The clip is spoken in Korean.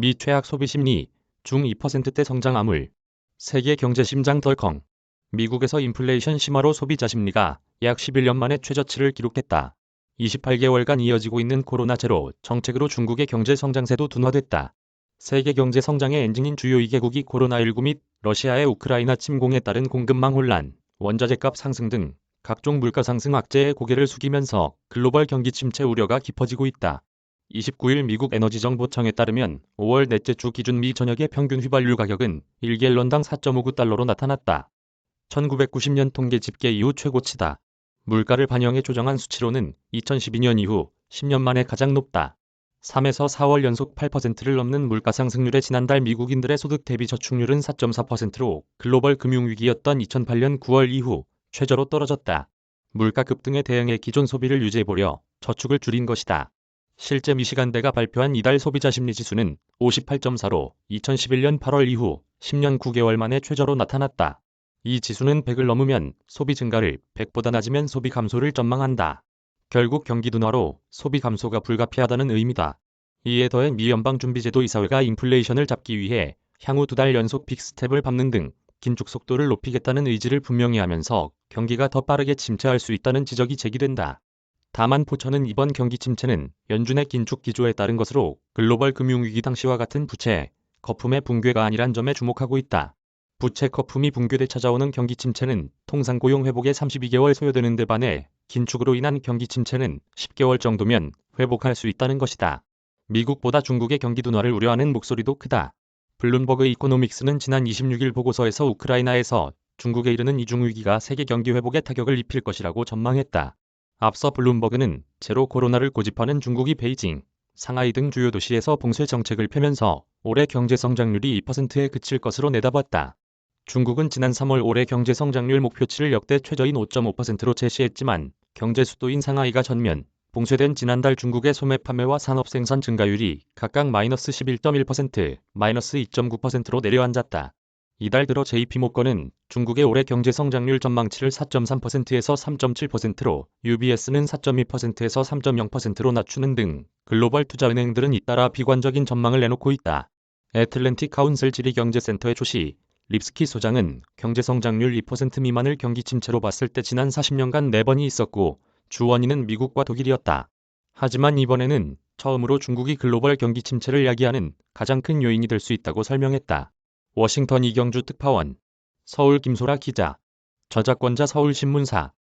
미 최악 소비 심리, 중 2%대 성장 암울. 세계 경제 심장 덜컹. 미국에서 인플레이션 심화로 소비자 심리가 약 11년 만에 최저치를 기록했다. 28개월간 이어지고 있는 코로나 제로 정책으로 중국의 경제 성장세도 둔화됐다. 세계 경제 성장의 엔진인 주요 2개국이 코로나19 및 러시아의 우크라이나 침공에 따른 공급망 혼란, 원자재값 상승 등 각종 물가 상승 악재에 고개를 숙이면서 글로벌 경기 침체 우려가 깊어지고 있다. 29일 미국 에너지정보청에 따르면 5월 넷째 주 기준 미 전역의 평균 휘발유 가격은 1갤런당 4.59달러로 나타났다. 1990년 통계 집계 이후 최고치다. 물가를 반영해 조정한 수치로는 2012년 이후 10년 만에 가장 높다. 3에서 4월 연속 8%를 넘는 물가 상승률에 지난달 미국인들의 소득 대비 저축률은 4.4%로 글로벌 금융위기였던 2008년 9월 이후 최저로 떨어졌다. 물가 급등에 대응해 기존 소비를 유지해보려 저축을 줄인 것이다. 실제 미시간대가 발표한 이달 소비자 심리지수는 58.4로 2011년 8월 이후 10년 9개월 만에 최저로 나타났다. 이 지수는 100을 넘으면 소비 증가를, 100보다 낮으면 소비 감소를 전망한다. 결국 경기 둔화로 소비 감소가 불가피하다는 의미다. 이에 더해 미 연방준비제도 이사회가 인플레이션을 잡기 위해 향후 2달 연속 빅스텝을 밟는 등 긴축 속도를 높이겠다는 의지를 분명히 하면서 경기가 더 빠르게 침체할 수 있다는 지적이 제기된다. 다만 포천은 이번 경기 침체는 연준의 긴축 기조에 따른 것으로 글로벌 금융위기 당시와 같은 부채, 거품의 붕괴가 아니란 점에 주목하고 있다. 부채 거품이 붕괴돼 찾아오는 경기 침체는 통상 고용 회복에 32개월 소요되는 데 반해 긴축으로 인한 경기 침체는 10개월 정도면 회복할 수 있다는 것이다. 미국보다 중국의 경기 둔화를 우려하는 목소리도 크다. 블룸버그 이코노믹스는 지난 26일 보고서에서 우크라이나에서 중국에 이르는 이중 위기가 세계 경기 회복에 타격을 입힐 것이라고 전망했다. 앞서 블룸버그는 제로 코로나를 고집하는 중국이 베이징, 상하이 등 주요 도시에서 봉쇄 정책을 펴면서 올해 경제 성장률이 2%에 그칠 것으로 내다봤다. 중국은 지난 3월 올해 경제 성장률 목표치를 역대 최저인 5.5%로 제시했지만 경제 수도인 상하이가 전면 봉쇄된 지난달 중국의 소매 판매와 산업 생산 증가율이 각각 마이너스 11.1%, 마이너스 2.9%로 내려앉았다. 이달 들어 JP모건은 중국의 올해 경제 성장률 전망치를 4.3%에서 3.7%로, UBS는 4.2%에서 3.0%로 낮추는 등 글로벌 투자은행들은 잇따라 비관적인 전망을 내놓고 있다. 애틀랜틱 카운슬 지리경제센터의 조시 립스키 소장은 경제 성장률 2% 미만을 경기 침체로 봤을 때 지난 40년간 4번이 있었고 주 원인은 미국과 독일이었다. 하지만 이번에는 처음으로 중국이 글로벌 경기 침체를 야기하는 가장 큰 요인이 될 수 있다고 설명했다. 워싱턴 이경주 특파원, 서울 김소라 기자, 저작권자 서울신문사.